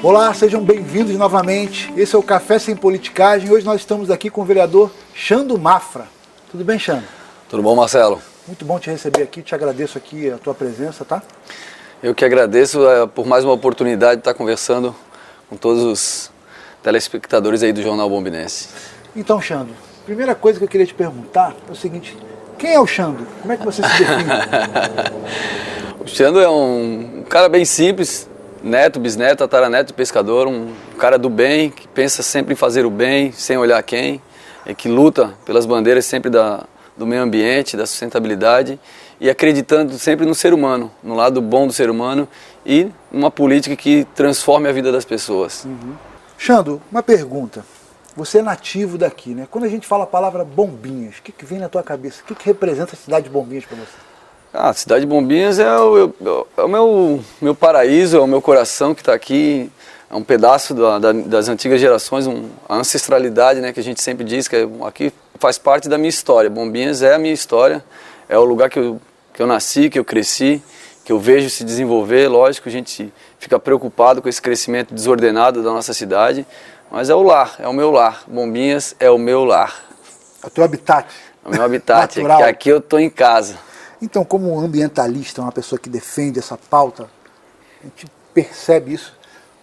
Olá, sejam bem-vindos novamente. Esse é o Café Sem Politicagem. Hoje nós estamos aqui com o vereador Xando Mafra. Tudo bem, Xando? Tudo bom, Marcelo? Muito bom te receber aqui, te agradeço aqui a tua presença, tá? Eu que agradeço por mais uma oportunidade de estar conversando com todos os telespectadores aí do Jornal Bombinense. Então, Xando, primeira coisa que eu queria te perguntar é o seguinte: quem é o Xando? Como é que você se define? O Xando é um cara bem simples, neto, bisneto, tataraneto de pescador, um cara do bem, que pensa sempre em fazer o bem, sem olhar quem, e que luta pelas bandeiras sempre do meio ambiente, da sustentabilidade, e acreditando sempre no ser humano, no lado bom do ser humano e numa política que transforme a vida das pessoas. Xando, uma pergunta. Você é nativo daqui, né? Quando a gente fala a palavra Bombinhas, o que vem na tua cabeça? O que representa a cidade de Bombinhas para você? A cidade de Bombinhas é o meu paraíso, é o meu coração que está aqui, é um pedaço das antigas gerações, a ancestralidade, né, que a gente sempre diz, que aqui faz parte da minha história. Bombinhas é a minha história, é o lugar que eu nasci, que eu cresci, que eu vejo se desenvolver. Lógico, a gente fica preocupado com esse crescimento desordenado da nossa cidade, mas é o lar, é o meu lar. Bombinhas é o meu lar. É o teu habitat. É o meu habitat, natural. Que aqui eu estou em casa. Então, como ambientalista, uma pessoa que defende essa pauta, a gente percebe isso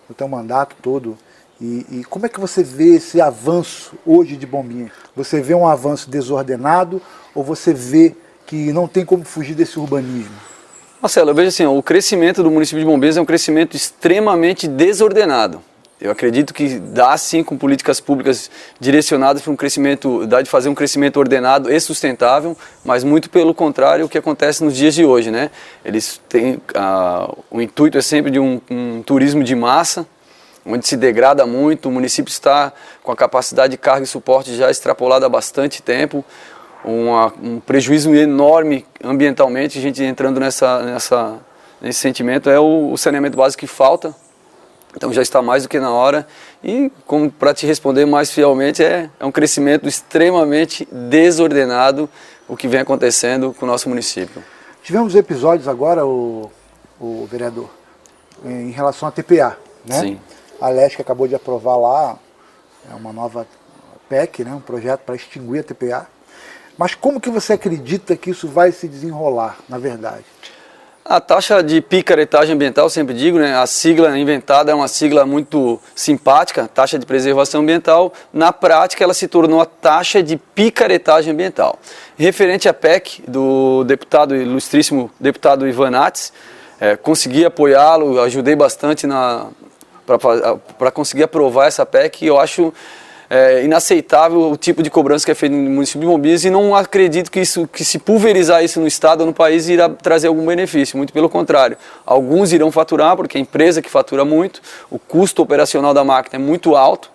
no teu mandato todo. E como é que você vê esse avanço hoje de Bombinhas? Você vê um avanço desordenado ou você vê que não tem como fugir desse urbanismo? Marcelo, eu vejo assim, o crescimento do município de Bombinhas é um crescimento extremamente desordenado. Eu acredito que dá sim, com políticas públicas direcionadas para um crescimento, dá de fazer um crescimento ordenado e sustentável, mas muito pelo contrário o que acontece nos dias de hoje, né? Eles têm, o intuito é sempre de um turismo de massa, onde se degrada muito, o município está com a capacidade de carga e suporte já extrapolada há bastante tempo, um prejuízo enorme ambientalmente. A gente entrando nesse sentimento, é o saneamento básico que falta. Então já está mais do que na hora e, como para te responder mais fielmente, é um crescimento extremamente desordenado o que vem acontecendo com o nosso município. Tivemos episódios agora, o vereador, em relação à TPA, né? Sim. A Leste acabou de aprovar lá uma nova PEC, né? Um projeto para extinguir a TPA. Mas como que você acredita que isso vai se desenrolar, na verdade? A taxa de picaretagem ambiental, sempre digo, né, a sigla inventada é uma sigla muito simpática, taxa de preservação ambiental. Na prática, ela se tornou a taxa de picaretagem ambiental. Referente à PEC do deputado, ilustríssimo deputado Ivan Nats, consegui apoiá-lo, ajudei bastante para conseguir aprovar essa PEC, e eu acho inaceitável o tipo de cobrança que é feito no município de Bombinhas, e não acredito que se pulverizar isso no estado ou no país irá trazer algum benefício, muito pelo contrário. Alguns irão faturar, porque a empresa que fatura muito, o custo operacional da máquina é muito alto,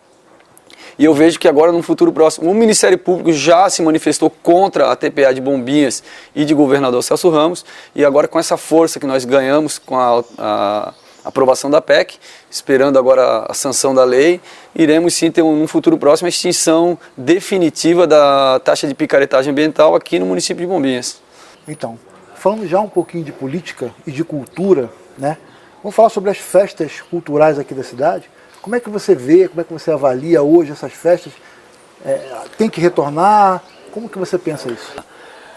e eu vejo que agora, no futuro próximo, o Ministério Público já se manifestou contra a TPA de Bombinhas e de governador Celso Ramos, e agora com essa força que nós ganhamos com a aprovação da PEC, esperando agora a sanção da lei, iremos sim ter no futuro próximo a extinção definitiva da taxa de picaretagem ambiental aqui no município de Bombinhas. Então, falando já um pouquinho de política e de cultura, né? Vamos falar sobre as festas culturais aqui da cidade. Como é que você vê, como é que você avalia hoje essas festas? Tem que retornar? Como que você pensa isso?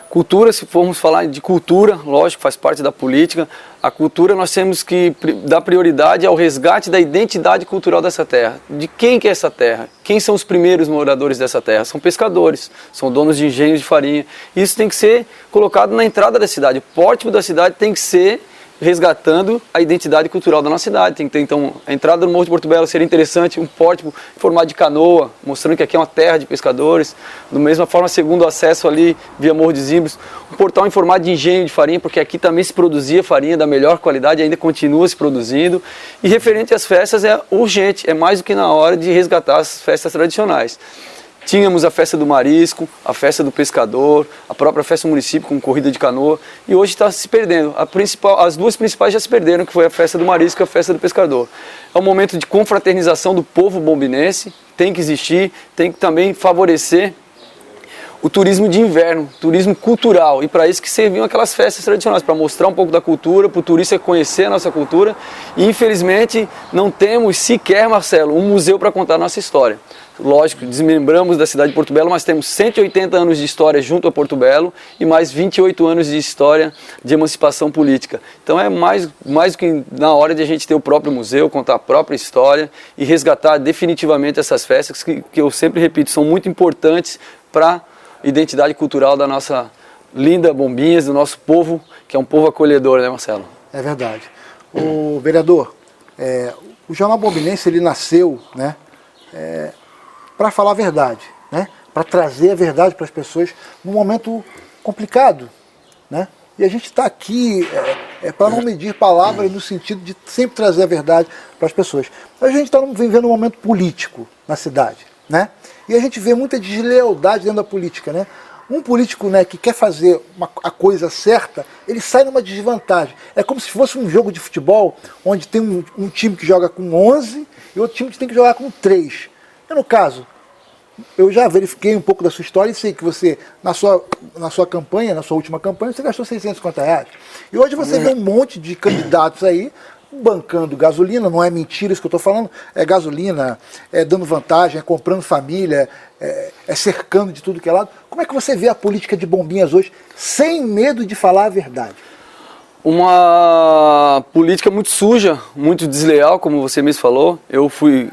Cultura, se formos falar de cultura, lógico, faz parte da política. A cultura, nós temos que dar prioridade ao resgate da identidade cultural dessa terra. De quem que é essa terra? Quem são os primeiros moradores dessa terra? São pescadores, são donos de engenhos de farinha. Isso tem que ser colocado na entrada da cidade. O pórtico da cidade tem que ser resgatando a identidade cultural da nossa cidade. Tem que ter, então, a entrada do Morro de Porto Belo seria interessante, um pórtico em formato de canoa, mostrando que aqui é uma terra de pescadores. Da mesma forma, segundo acesso ali, via Morro de Zimbros, um portal em formato de engenho de farinha, porque aqui também se produzia farinha da melhor qualidade, ainda continua se produzindo. E referente às festas, é urgente, é mais do que na hora de resgatar as festas tradicionais. Tínhamos a festa do marisco, a festa do pescador, a própria festa do município com corrida de canoa, e hoje está se perdendo. As duas principais já se perderam, que foi a festa do marisco e a festa do pescador. É um momento de confraternização do povo bombinense, tem que existir, tem que também favorecer o turismo de inverno, turismo cultural, e para isso que serviam aquelas festas tradicionais, para mostrar um pouco da cultura, para o turista conhecer a nossa cultura, e infelizmente não temos sequer, Marcelo, um museu para contar a nossa história. Lógico, desmembramos da cidade de Porto Belo, mas temos 180 anos de história junto a Porto Belo e mais 28 anos de história de emancipação política. Então é mais do que na hora de a gente ter o próprio museu, contar a própria história e resgatar definitivamente essas festas que eu sempre repito, são muito importantes para a identidade cultural da nossa linda Bombinhas, do nosso povo, que é um povo acolhedor, né, Marcelo? É verdade. O vereador, o Jornal Bombinense, ele nasceu, né, para falar a verdade, né, para trazer a verdade para as pessoas num momento complicado, né? E a gente está aqui para não medir palavras no sentido de sempre trazer a verdade para as pessoas. A gente está vivendo um momento político na cidade, né? E a gente vê muita deslealdade dentro da política, né? Um político, né, que quer fazer a coisa certa, ele sai numa desvantagem. É como se fosse um jogo de futebol, onde tem um time que joga com 11 e outro time que tem que jogar com 3. E no caso, eu já verifiquei um pouco da sua história e sei que você, na sua campanha, na sua última campanha, você gastou R$650. E hoje você vê um monte de candidatos aí bancando gasolina, não é mentira isso que eu estou falando, é gasolina, é dando vantagem, é comprando família, é cercando de tudo que é lado. Como é que você vê a política de Bombinhas hoje, sem medo de falar a verdade? Uma política muito suja, muito desleal, como você mesmo falou.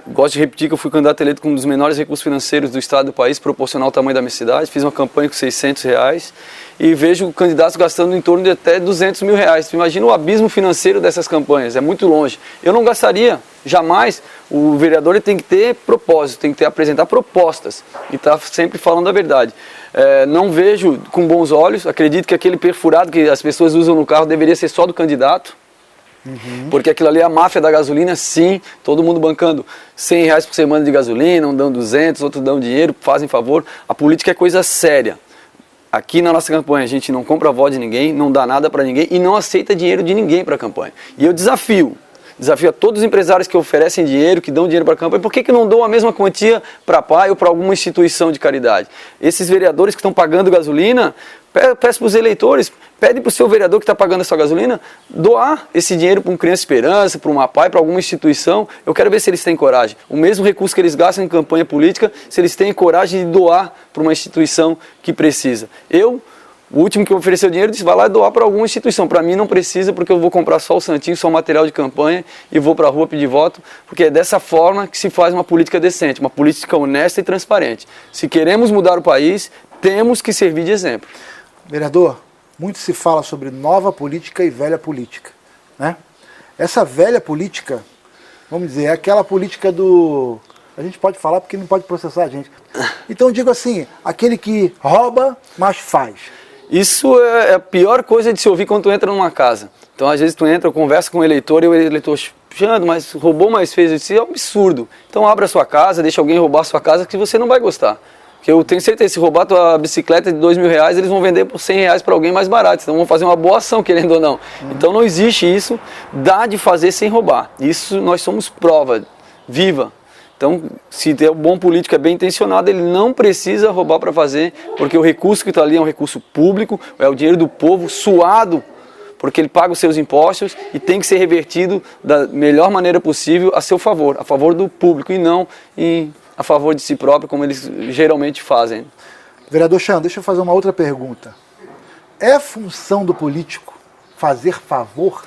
Gosto de repetir que eu fui candidato eleito com um dos menores recursos financeiros do estado do país, proporcional ao tamanho da minha cidade. Fiz uma campanha com R$600 e vejo candidatos gastando em torno de até R$200 mil. Imagina o abismo financeiro dessas campanhas, é muito longe. Eu não gastaria, jamais. O vereador ele tem que ter propósito, tem que apresentar propostas e estar sempre falando a verdade. Não vejo com bons olhos, acredito que aquele perfurado que as pessoas usam no carro deveria ser só do candidato, porque aquilo ali é a máfia da gasolina, sim, todo mundo bancando R$100 por semana de gasolina, um dão 200, outro dão dinheiro, fazem favor. A política é coisa séria. Aqui na nossa campanha a gente não compra voto de ninguém, não dá nada para ninguém e não aceita dinheiro de ninguém para a campanha. E eu desafio a todos os empresários que oferecem dinheiro, que dão dinheiro para a campanha, por que não dão a mesma quantia para a PAI ou para alguma instituição de caridade? Esses vereadores que estão pagando gasolina, peço para os eleitores, pede para o seu vereador que está pagando a sua gasolina, doar esse dinheiro para um Criança Esperança, para uma PAI, para alguma instituição. Eu quero ver se eles têm coragem. O mesmo recurso que eles gastam em campanha política, se eles têm coragem de doar para uma instituição que precisa. O último que ofereceu dinheiro disse, vai lá doar para alguma instituição. Para mim não precisa, porque eu vou comprar só o santinho, só o material de campanha e vou para a rua pedir voto, porque é dessa forma que se faz uma política decente, uma política honesta e transparente. Se queremos mudar o país, temos que servir de exemplo. Vereador, muito se fala sobre nova política e velha política, né? Essa velha política, vamos dizer, é aquela política do... A gente pode falar porque não pode processar a gente. Então digo assim, aquele que rouba, mas faz. Isso é a pior coisa de se ouvir quando tu entra numa casa. Então, às vezes, tu entra, conversa com o eleitor e o eleitor, Xando, mas roubou, mais fez. Isso é um absurdo. Então, abra a sua casa, deixa alguém roubar a sua casa que você não vai gostar. Porque eu tenho certeza, se roubar a tua bicicleta de R$2 mil, eles vão vender por R$100 para alguém mais barato. Então, vão fazer uma boa ação, querendo ou não. Então, não existe isso, dá de fazer sem roubar. Isso nós somos prova viva. Então, se ter um bom político é bem intencionado, ele não precisa roubar para fazer, porque o recurso que está ali é um recurso público, é o dinheiro do povo, suado, porque ele paga os seus impostos e tem que ser revertido da melhor maneira possível a seu favor, a favor do público e não a favor de si próprio, como eles geralmente fazem. Vereador Xando, deixa eu fazer uma outra pergunta. É função do político fazer favor?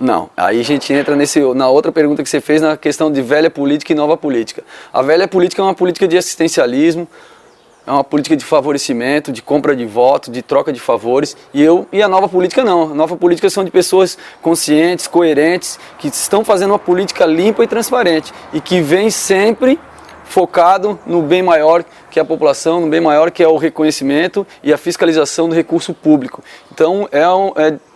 Não, aí a gente entra na outra pergunta que você fez, na questão de velha política e nova política. A velha política é uma política de assistencialismo, é uma política de favorecimento, de compra de voto, de troca de favores, e a nova política não. A nova política são de pessoas conscientes, coerentes, que estão fazendo uma política limpa e transparente, e que vem sempre focado no bem maior que a população, no bem maior que é o reconhecimento e a fiscalização do recurso público. Então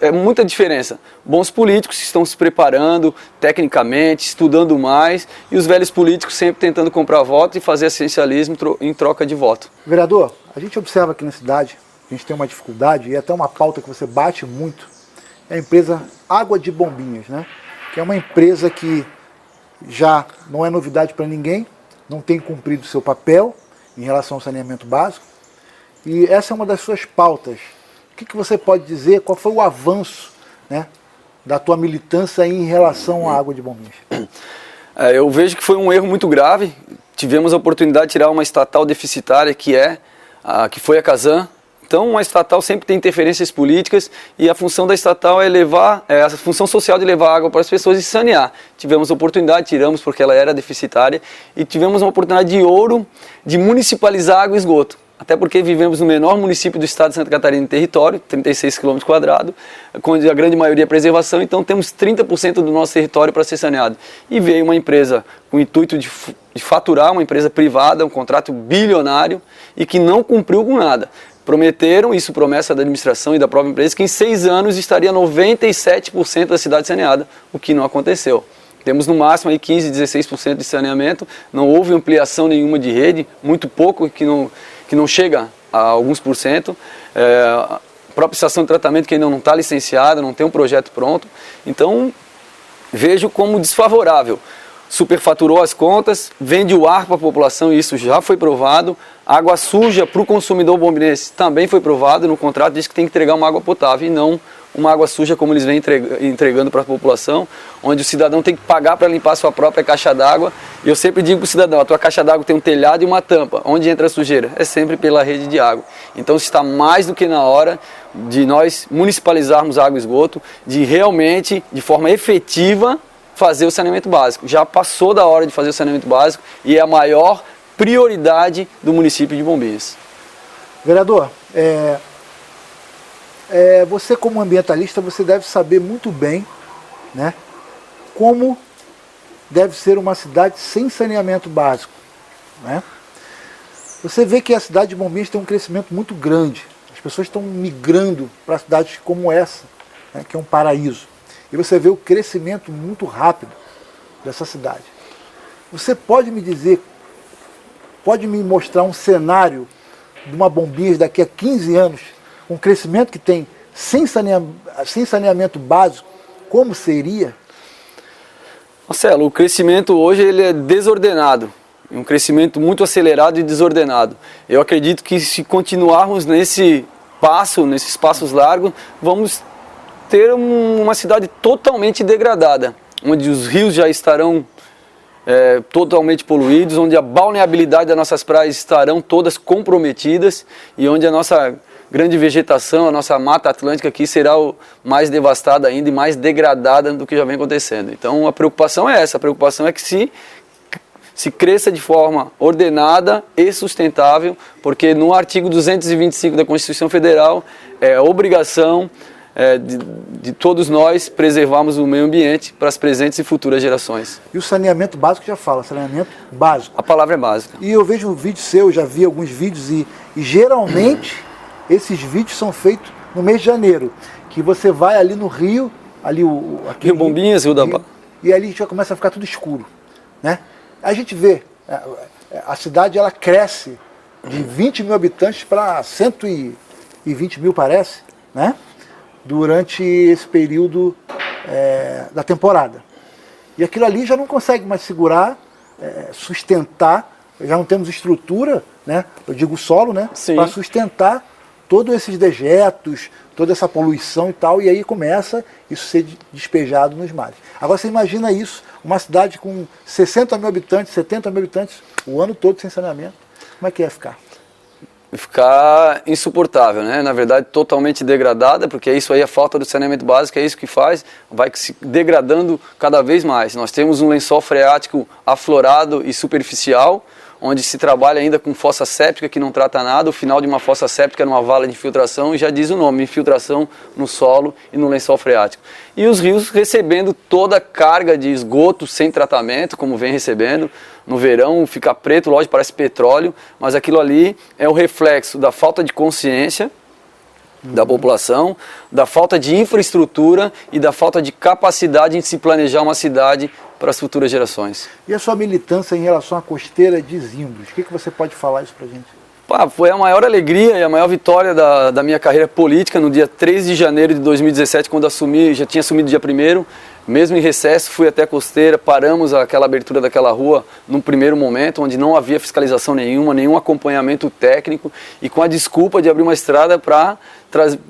é muita diferença. Bons políticos estão se preparando tecnicamente, estudando mais, e os velhos políticos sempre tentando comprar voto e fazer assistencialismo em troca de voto. Vereador, a gente observa aqui na cidade, a gente tem uma dificuldade, e até uma pauta que você bate muito, é a empresa Água de Bombinhas, né? Que é uma empresa que já não é novidade para ninguém, não tem cumprido seu papel em relação ao saneamento básico, e essa é uma das suas pautas. O que você pode dizer, qual foi o avanço, né, da tua militância em relação à água de Bombinhas? Eu vejo que foi um erro muito grave. Tivemos a oportunidade de tirar uma estatal deficitária que foi a Casan. Então, uma estatal sempre tem interferências políticas e a função da estatal é a função social de levar água para as pessoas e sanear. Tivemos a oportunidade, tiramos porque ela era deficitária e tivemos uma oportunidade de ouro de municipalizar água e esgoto. Até porque vivemos no menor município do estado de Santa Catarina em território, 36 km², com a grande maioria preservação, então temos 30% do nosso território para ser saneado. E veio uma empresa com o intuito de faturar, uma empresa privada, um contrato bilionário e que não cumpriu com nada. Prometeram, isso promessa da administração e da própria empresa, que em 6 anos estaria 97% da cidade saneada, o que não aconteceu. Temos no máximo aí 15, 16% de saneamento, não houve ampliação nenhuma de rede, muito pouco, que não chega a alguns %. A própria estação de tratamento que ainda não está licenciada, não tem um projeto pronto. Então, vejo como desfavorável. Superfaturou as contas, vende o ar para a população, e isso já foi provado. Água suja para o consumidor bombinense também foi provado. No contrato diz que tem que entregar uma água potável e não uma água suja como eles vêm entregando para a população, onde o cidadão tem que pagar para limpar a sua própria caixa d'água. E eu sempre digo para o cidadão, a tua caixa d'água tem um telhado e uma tampa. Onde entra a sujeira? É sempre pela rede de água. Então está mais do que na hora de nós municipalizarmos água e esgoto, de realmente, de forma efetiva, fazer o saneamento básico. Já passou da hora de fazer o saneamento básico e é a maior prioridade do município de Bombinhas. Vereador, você como ambientalista, você deve saber muito bem, né, como deve ser uma cidade sem saneamento básico, né? Você vê que a cidade de Bombinhas tem um crescimento muito grande. As pessoas estão migrando para cidades como essa, né, que é um paraíso. E você vê o crescimento muito rápido dessa cidade. Você pode me dizer, pode me mostrar um cenário de uma Bombinhas daqui a 15 anos, um crescimento que tem sem saneamento básico, como seria? Marcelo, o crescimento hoje ele é desordenado, um crescimento muito acelerado e desordenado. Eu acredito que se continuarmos nesses passos largos, vamos ter uma cidade totalmente degradada, onde os rios já estarão totalmente poluídos, onde a balneabilidade das nossas praias estarão todas comprometidas e onde a nossa grande vegetação, a nossa mata atlântica aqui será mais devastada ainda e mais degradada do que já vem acontecendo. Então a preocupação é essa, a preocupação é que se cresça de forma ordenada e sustentável, porque no artigo 225 da Constituição Federal é obrigação de todos nós preservarmos o meio ambiente para as presentes e futuras gerações. E o saneamento básico já fala, saneamento básico. A palavra é básica. E eu vejo um vídeo seu, já vi alguns vídeos e geralmente esses vídeos são feitos no mês de janeiro, que você vai ali no rio, Rio Bombinhas, Rio da Barra, e ali já começa a ficar tudo escuro, né? A gente vê, a cidade ela cresce de 20 mil habitantes para 120 mil, parece, né? Durante esse período da temporada. E aquilo ali já não consegue mais segurar, sustentar, já não temos estrutura, né? Eu digo solo, né? Para sustentar todos esses dejetos, toda essa poluição e tal, e aí começa isso a ser despejado nos mares. Agora você imagina isso, uma cidade com 60 mil habitantes, 70 mil habitantes, o ano todo sem saneamento, como é que ia ficar? Ficar insuportável, né? Na verdade, totalmente degradada, porque isso aí, a falta do saneamento básico, é isso que faz, vai se degradando cada vez mais. Nós temos um lençol freático aflorado e superficial, onde se trabalha ainda com fossa séptica que não trata nada. O final de uma fossa séptica numa vala de infiltração, e já diz o nome, infiltração no solo e no lençol freático. E os rios recebendo toda a carga de esgoto sem tratamento, como vem recebendo. No verão fica preto, lógico, parece petróleo, mas aquilo ali é o reflexo da falta de consciência da população, da falta de infraestrutura e da falta de capacidade em se planejar uma cidade para as futuras gerações. E a sua militância em relação à costeira de Zimbros? O que você pode falar isso para a gente? Foi a maior alegria e a maior vitória da minha carreira política no dia 3 de janeiro de 2017, quando assumi, já tinha assumido dia 1º, mesmo em recesso, fui até a Costeira, paramos aquela abertura daquela rua num primeiro momento, onde não havia fiscalização nenhuma, nenhum acompanhamento técnico, e com a desculpa de abrir uma estrada para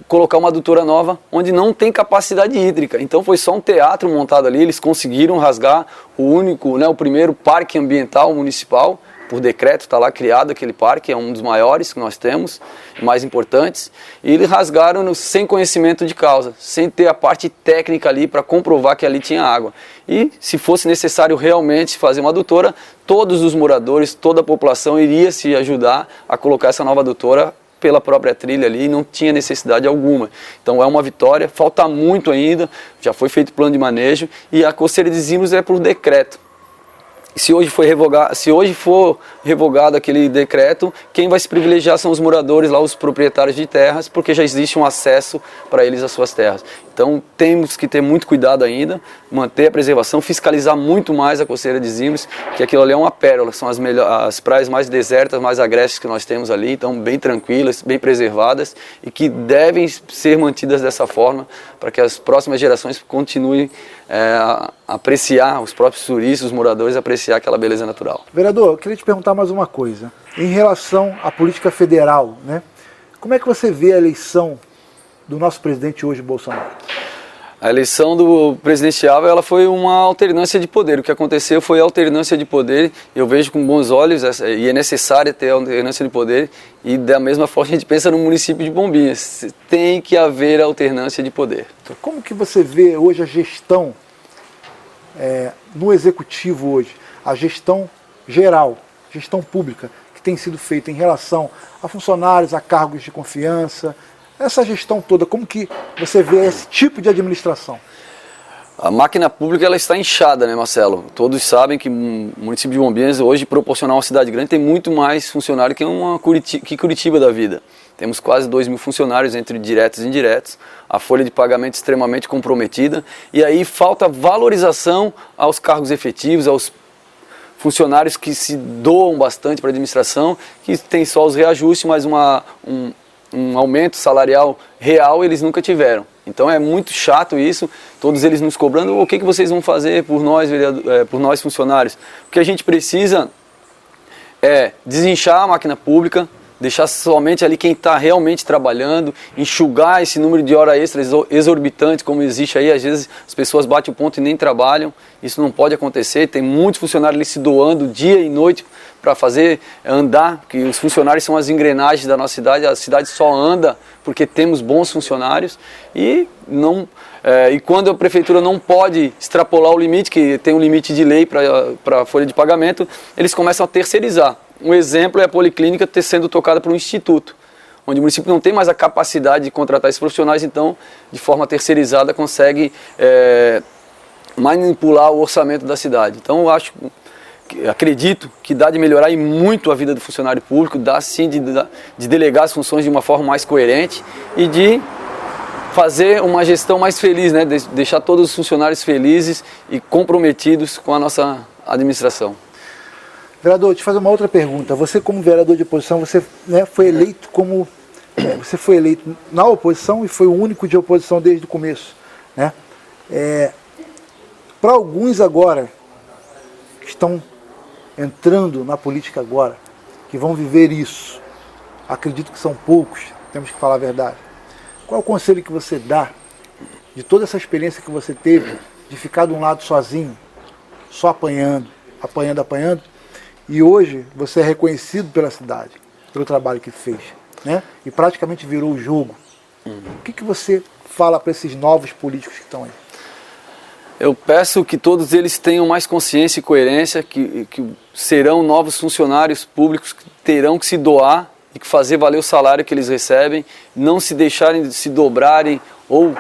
colocar uma adutora nova, onde não tem capacidade hídrica. Então foi só um teatro montado ali, eles conseguiram rasgar o primeiro parque ambiental municipal, por decreto, está lá criado aquele parque, é um dos maiores que nós temos, mais importantes, e eles rasgaram sem conhecimento de causa, sem ter a parte técnica ali para comprovar que ali tinha água. E se fosse necessário realmente fazer uma adutora, todos os moradores, toda a população iria se ajudar a colocar essa nova adutora pela própria trilha ali, não tinha necessidade alguma. Então é uma vitória, falta muito ainda, já foi feito plano de manejo, e a Costeira de Zimbros é por decreto. Se hoje for revogado aquele decreto, quem vai se privilegiar são os moradores lá, os proprietários de terras, porque já existe um acesso para eles às suas terras. Então temos que ter muito cuidado ainda, manter a preservação, fiscalizar muito mais a Costeira de Zimbros, que aquilo ali é uma pérola, são as praias mais desertas, mais agrestes que nós temos ali, então bem tranquilas, bem preservadas e que devem ser mantidas dessa forma para que as próximas gerações continuem a apreciar, os próprios turistas, os moradores, apreciar aquela beleza natural. Vereador, eu queria te perguntar mais uma coisa. Em relação à política federal, né? Como é que você vê a eleição do nosso presidente hoje, Bolsonaro? A eleição do presidenciável, ela foi uma alternância de poder. O que aconteceu foi a alternância de poder. Eu vejo com bons olhos, e é necessário ter a alternância de poder. E da mesma forma a gente pensa no município de Bombinhas. Tem que haver alternância de poder. Então, como que você vê hoje a gestão no executivo hoje? A gestão geral, gestão pública, que tem sido feita em relação a funcionários, a cargos de confiança, essa gestão toda, como que você vê esse tipo de administração? A máquina pública ela está inchada, né, Marcelo? Todos sabem que o município de Bombinhas, hoje, proporcional a uma cidade grande, tem muito mais funcionário que Curitiba da vida. Temos quase 2.000 funcionários, entre diretos e indiretos, a folha de pagamento extremamente comprometida, e aí falta valorização aos cargos efetivos, aos funcionários que se doam bastante para a administração, que tem só os reajustes, mas um aumento salarial real eles nunca tiveram. Então é muito chato isso, todos eles nos cobrando, o que vocês vão fazer por nós funcionários? O que a gente precisa é desinchar a máquina pública, deixar somente ali quem está realmente trabalhando, enxugar esse número de horas extras exorbitante como existe aí, às vezes as pessoas batem o ponto e nem trabalham, isso não pode acontecer, tem muitos funcionários ali se doando dia e noite para fazer andar, porque os funcionários são as engrenagens da nossa cidade, a cidade só anda porque temos bons funcionários e quando a prefeitura não pode extrapolar o limite, que tem um limite de lei para a folha de pagamento, eles começam a terceirizar. Um exemplo é a policlínica sendo tocada por um instituto, onde o município não tem mais a capacidade de contratar esses profissionais, então, de forma terceirizada, consegue manipular o orçamento da cidade. Então, acredito que dá de melhorar e muito a vida do funcionário público, dá sim de delegar as funções de uma forma mais coerente e de fazer uma gestão mais feliz, né? Deixar todos os funcionários felizes e comprometidos com a nossa administração. Vereador, te fazer uma outra pergunta. Você, como vereador de oposição, você foi eleito você foi eleito na oposição e foi o único de oposição desde o começo, né? Para alguns agora que estão entrando na política agora, que vão viver isso, acredito que são poucos, temos que falar a verdade. Qual é o conselho que você dá de toda essa experiência que você teve de ficar de um lado sozinho, só apanhando, e hoje você é reconhecido pela cidade, pelo trabalho que fez, né? E praticamente virou o jogo. O que você fala para esses novos políticos que estão aí? Eu peço que todos eles tenham mais consciência e coerência, que serão novos funcionários públicos que terão que se doar e que fazer valer o salário que eles recebem, não se deixarem de se dobrarem ou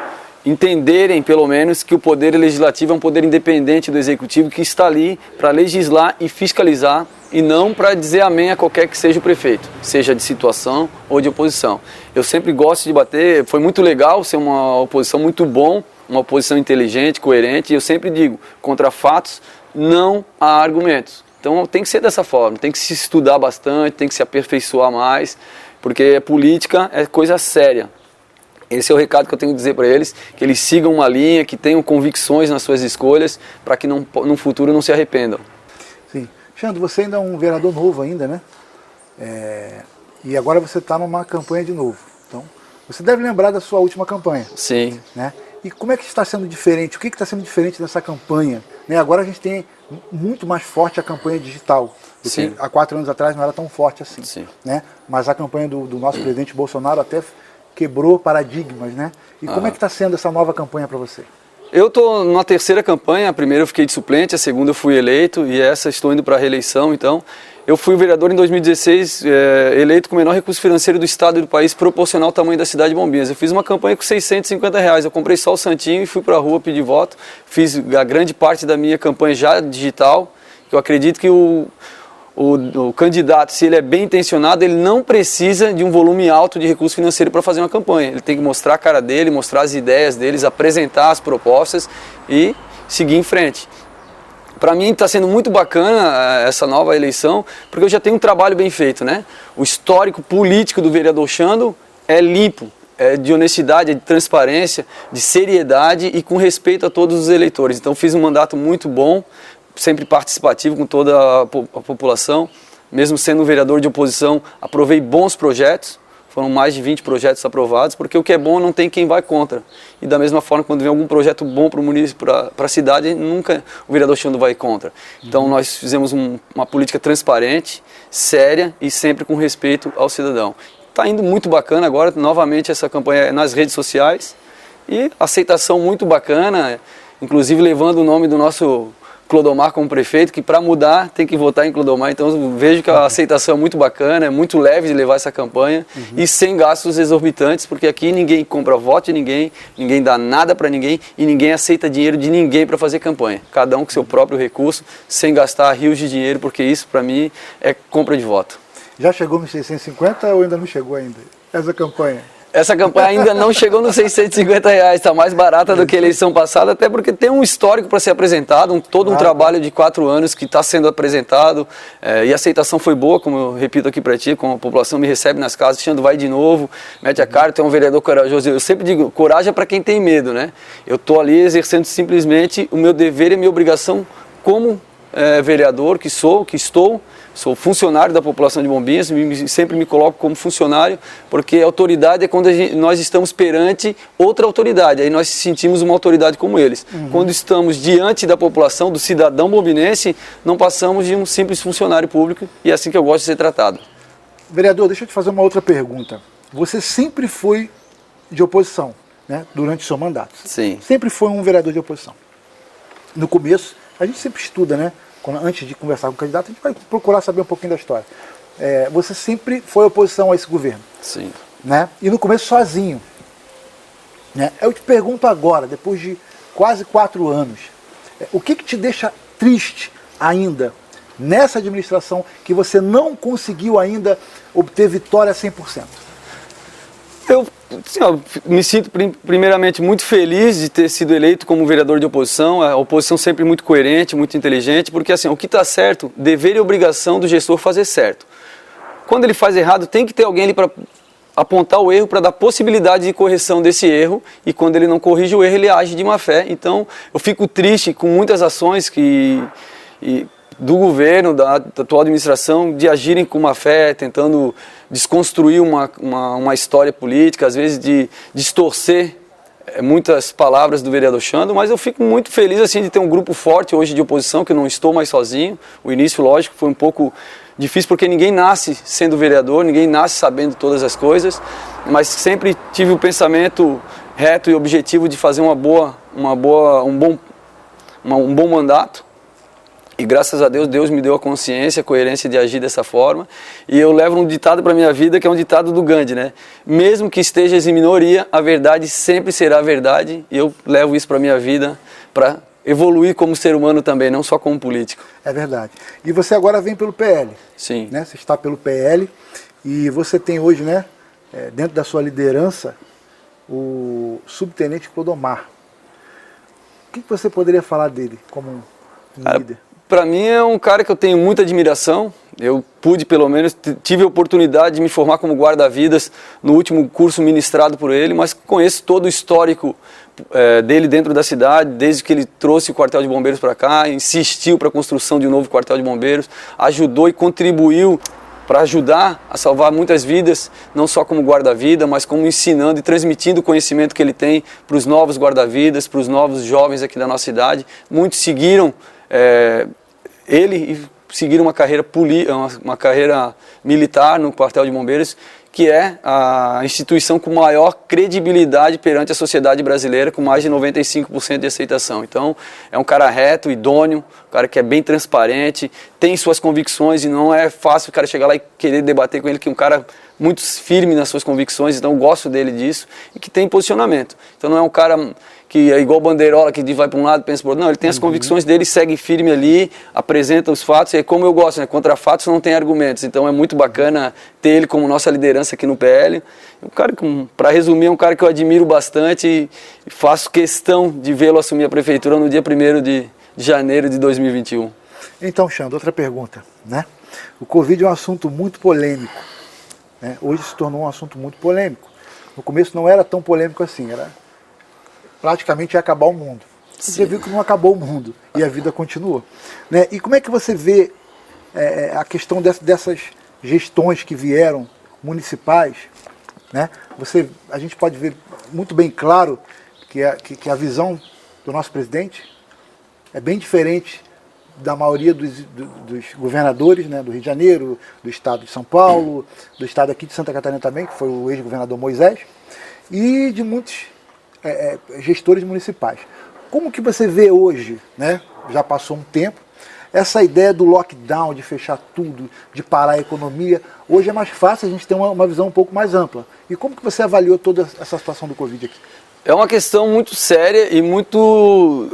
entenderem, pelo menos, que o poder legislativo é um poder independente do executivo que está ali para legislar e fiscalizar e não para dizer amém a qualquer que seja o prefeito, seja de situação ou de oposição. Eu sempre gosto de bater, foi muito legal ser uma oposição muito bom, uma oposição inteligente, coerente, e eu sempre digo, contra fatos não há argumentos. Então tem que ser dessa forma, tem que se estudar bastante, tem que se aperfeiçoar mais, porque política é coisa séria. Esse é o recado que eu tenho que dizer para eles, que eles sigam uma linha, que tenham convicções nas suas escolhas, para que no futuro não se arrependam. Sim. Xandro, você ainda é um vereador novo ainda, né? E agora você está numa campanha de novo. Então, você deve lembrar da sua última campanha. Sim. Né? E como é que está sendo diferente? O que está sendo diferente nessa campanha? Né? Agora a gente tem muito mais forte a campanha digital. Porque há 4 anos atrás não era tão forte assim. Sim. Né? Mas a campanha do nosso presidente Bolsonaro até quebrou paradigmas, né? E como é que está sendo essa nova campanha para você? Eu estou na terceira campanha, a primeira eu fiquei de suplente, a segunda eu fui eleito e essa estou indo para a reeleição, então. Eu fui o vereador em 2016, eleito com o menor recurso financeiro do estado e do país, proporcional ao tamanho da cidade de Bombinhas. Eu fiz uma campanha com R$650, eu comprei só o santinho e fui para a rua pedir voto. Fiz a grande parte da minha campanha já digital, que eu acredito que o candidato, se ele é bem intencionado, ele não precisa de um volume alto de recurso financeiro para fazer uma campanha. Ele tem que mostrar a cara dele, mostrar as ideias deles, apresentar as propostas e seguir em frente. Para mim está sendo muito bacana essa nova eleição, porque eu já tenho um trabalho bem feito, né? O histórico político do vereador Xandro é limpo, é de honestidade, é de transparência, de seriedade e com respeito a todos os eleitores. Então fiz um mandato muito bom, sempre participativo com toda a população. Mesmo sendo um vereador de oposição, aprovei bons projetos. Foram mais de 20 projetos aprovados, porque o que é bom não tem quem vai contra. E da mesma forma, quando vem algum projeto bom para o município, para a cidade, nunca o vereador Xandro vai contra. Então nós fizemos uma política transparente, séria e sempre com respeito ao cidadão. Está indo muito bacana agora, novamente essa campanha nas redes sociais e aceitação muito bacana, inclusive levando o nome do nosso Clodomar como prefeito, que para mudar tem que votar em Clodomar, então eu vejo que a aceitação é muito bacana, é muito leve de levar essa campanha e sem gastos exorbitantes, porque aqui ninguém compra voto de ninguém, ninguém dá nada para ninguém e ninguém aceita dinheiro de ninguém para fazer campanha. Cada um com seu próprio recurso, sem gastar rios de dinheiro, porque isso para mim é compra de voto. Já chegou nos 650 ou ainda não chegou ainda? Essa campanha? Essa campanha ainda não chegou nos R$650, está mais barata do que a eleição passada, até porque tem um histórico para ser apresentado, todo um trabalho de 4 anos que está sendo apresentado, e a aceitação foi boa, como eu repito aqui para ti, como a população me recebe nas casas, Xandro vai de novo, mete a cara, tu é um vereador corajoso. Eu sempre digo, coragem é para quem tem medo, né? Eu estou ali exercendo simplesmente o meu dever e a minha obrigação como vereador que estou, sou funcionário da população de Bombinhas, sempre me coloco como funcionário, porque a autoridade é quando nós estamos perante outra autoridade, aí nós sentimos uma autoridade como eles. Quando estamos diante da população, do cidadão bombinense, não passamos de um simples funcionário público e é assim que eu gosto de ser tratado. Vereador, deixa eu te fazer uma outra pergunta. Você sempre foi de oposição, né, durante o seu mandato? Sim. Sempre foi um vereador de oposição. No começo, a gente sempre estuda, né? Antes de conversar com o candidato, a gente vai procurar saber um pouquinho da história. Você sempre foi oposição a esse governo. Sim. Né? E no começo sozinho. Né? Eu te pergunto agora, depois de quase 4 anos, o que te deixa triste ainda nessa administração que você não conseguiu ainda obter vitória 100%? Eu me sinto primeiramente muito feliz de ter sido eleito como vereador de oposição, a oposição sempre muito coerente, muito inteligente, porque assim, o que está certo, dever e obrigação do gestor fazer certo. Quando ele faz errado, tem que ter alguém ali para apontar o erro, para dar possibilidade de correção desse erro, e quando ele não corrige o erro, ele age de má fé. Então eu fico triste com muitas ações do governo, da atual administração, de agirem com má fé, tentando desconstruir uma história política, às vezes de distorcer muitas palavras do vereador Xandro, mas eu fico muito feliz assim de ter um grupo forte hoje de oposição, que eu não estou mais sozinho. O início, lógico, foi um pouco difícil, porque ninguém nasce sendo vereador, ninguém nasce sabendo todas as coisas, mas sempre tive o pensamento reto e objetivo de fazer um bom mandato. E graças a Deus, Deus me deu a consciência, a coerência de agir dessa forma. E eu levo um ditado para a minha vida, que é um ditado do Gandhi, né? Mesmo que estejas em minoria, a verdade sempre será a verdade. E eu levo isso para a minha vida, para evoluir como ser humano também, não só como político. É verdade. E você agora vem pelo PL. Sim. Né? Você está pelo PL e você tem hoje, né, dentro da sua liderança, o subtenente Clodomar. O que você poderia falar dele como líder? para mim, é um cara que eu tenho muita admiração. Eu pude, pelo menos, tive a oportunidade de me formar como guarda-vidas no último curso ministrado por ele, mas conheço todo o histórico dele dentro da cidade, desde que ele trouxe o quartel de bombeiros para cá, insistiu para a construção de um novo quartel de bombeiros, ajudou e contribuiu para ajudar a salvar muitas vidas, não só como guarda-vida, mas como ensinando e transmitindo o conhecimento que ele tem para os novos guarda-vidas, para os novos jovens aqui da nossa cidade. Muitos seguiram ele e seguiram uma carreira militar no quartel de bombeiros, que é a instituição com maior credibilidade perante a sociedade brasileira, com mais de 95% de aceitação. Então, é um cara reto, idôneo, um cara que é bem transparente, tem suas convicções e não é fácil o cara chegar lá e querer debater com ele, que é um cara muito firme nas suas convicções, então eu gosto dele disso, e que tem posicionamento. Então não é um cara que é igual Bandeirola, que vai para um lado e pensa para o outro. Não, ele tem as convicções dele, segue firme ali, apresenta os fatos, e é como eu gosto, né? Contra fatos não tem argumentos. Então é muito bacana ter ele como nossa liderança aqui no PL. Um cara, para resumir, é um cara que eu admiro bastante e faço questão de vê-lo assumir a prefeitura no dia 1º de janeiro de 2021. Então, Xandro, outra pergunta, né? O Covid é um assunto muito polêmico, né? Hoje se tornou um assunto muito polêmico. No começo não era tão polêmico assim, era praticamente ia acabar o mundo. Você viu que não acabou o mundo e a vida continuou, né? E como é que você vê a questão dessas gestões que vieram municipais, né? A gente pode ver muito bem claro que a visão do nosso presidente é bem diferente da maioria dos governadores, né, do Rio de Janeiro, do estado de São Paulo, do estado aqui de Santa Catarina também, que foi o ex-governador Moisés, e de muitos gestores municipais. Como que você vê hoje, né, já passou um tempo, essa ideia do lockdown, de fechar tudo, de parar a economia? Hoje é mais fácil a gente ter uma visão um pouco mais ampla. E como que você avaliou toda essa situação do Covid aqui? É uma questão muito séria e muito...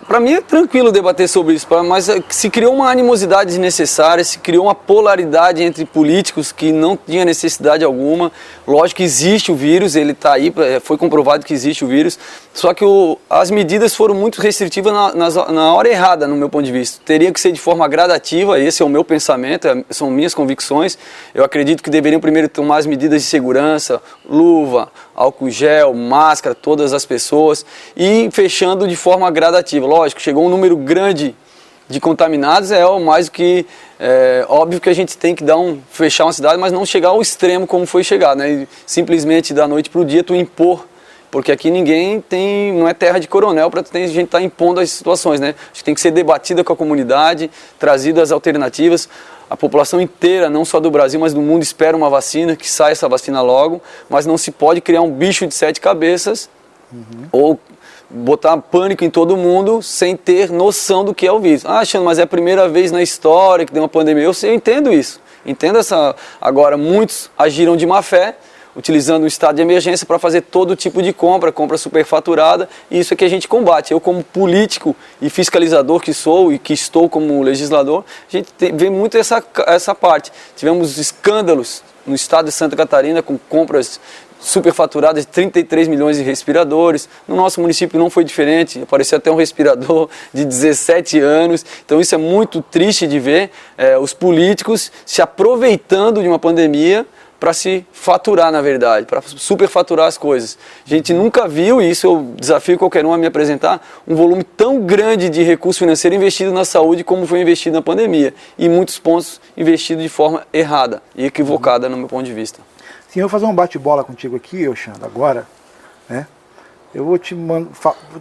para mim é tranquilo debater sobre isso, mas se criou uma animosidade desnecessária, se criou uma polaridade entre políticos que não tinha necessidade alguma. Lógico que existe o vírus, ele está aí, foi comprovado que existe o vírus, só que as medidas foram muito restritivas na hora errada, no meu ponto de vista. Teria que ser de forma gradativa, esse é o meu pensamento, são minhas convicções. Eu acredito que deveriam primeiro tomar as medidas de segurança, luva, álcool gel, máscara, todas as pessoas, e fechando de forma gradativa. Lógico, chegou um número grande de contaminados, mais do que óbvio que a gente tem que fechar uma cidade, mas não chegar ao extremo como foi chegado, né? E simplesmente da noite para o dia tu impor, porque aqui não é terra de coronel para a gente estar impondo as situações, né? Acho que tem que ser debatida com a comunidade, trazidas alternativas. A população inteira, não só do Brasil, mas do mundo, espera uma vacina, que saia essa vacina logo, mas não se pode criar um bicho de 7 cabeças ou botar pânico em todo mundo sem ter noção do que é o vírus. Xandro, mas é a primeira vez na história que tem uma pandemia. Eu entendo isso. Entendo essa. Agora, muitos agiram de má fé, utilizando o estado de emergência para fazer todo tipo de compra superfaturada, e isso é que a gente combate. Eu, como político e fiscalizador que sou e que estou como legislador, a gente vê muito essa parte. Tivemos escândalos no estado de Santa Catarina com compras superfaturadas de 33 milhões de respiradores. No nosso município não foi diferente, apareceu até um respirador de 17 anos. Então isso é muito triste de ver os políticos se aproveitando de uma pandemia para se faturar, na verdade, para superfaturar as coisas. A gente nunca viu, e isso eu desafio qualquer um a me apresentar, um volume tão grande de recurso financeiro investido na saúde como foi investido na pandemia. E muitos pontos investidos de forma errada e equivocada, no meu ponto de vista. Sim, eu vou fazer um bate-bola contigo aqui, Xandro, agora, né? Eu vou te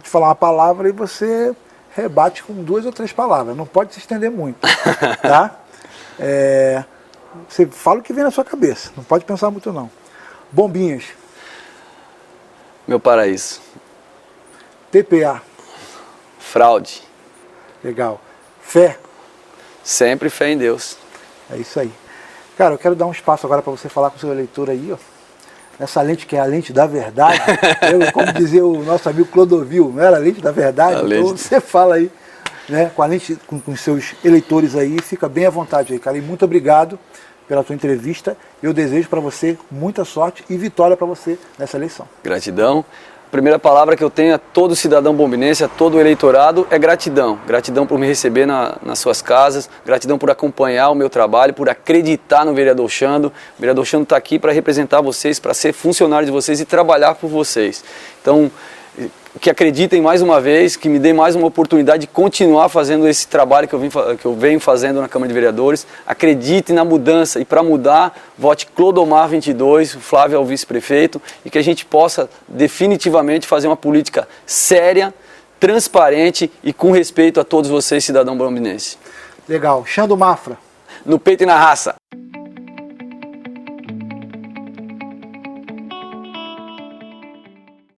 falar uma palavra e você rebate com 2 ou 3 palavras. Não pode se estender muito, tá? Você fala o que vem na sua cabeça, não pode pensar muito não. Bombinhas. Meu paraíso. TPA. Fraude. Legal. Fé. Sempre fé em Deus. É isso aí. Cara, eu quero dar um espaço agora para você falar com o seu eleitor aí, ó. Nessa lente que é a lente da verdade. Como dizia o nosso amigo Clodovil, não era a lente da verdade? Então você fala aí, né, com a lente, com os seus eleitores aí, fica bem à vontade aí, cara. E muito obrigado pela tua entrevista. Eu desejo para você muita sorte e vitória para você nessa eleição. Gratidão. primeira palavra que eu tenho a todo cidadão bombinense, a todo o eleitorado, é gratidão. Gratidão por me receber nas suas casas, gratidão por acompanhar o meu trabalho, por acreditar no vereador Xando. O vereador Xando está aqui para representar vocês, para ser funcionário de vocês e trabalhar por vocês. Então, que acreditem mais uma vez, que me dê mais uma oportunidade de continuar fazendo esse trabalho que eu venho fazendo na Câmara de Vereadores. Acreditem na mudança e para mudar, vote Clodomar 22, o Flávio é o vice-prefeito, e que a gente possa definitivamente fazer uma política séria, transparente e com respeito a todos vocês, cidadão bombinense. Legal. Xando Mafra. No peito e na raça.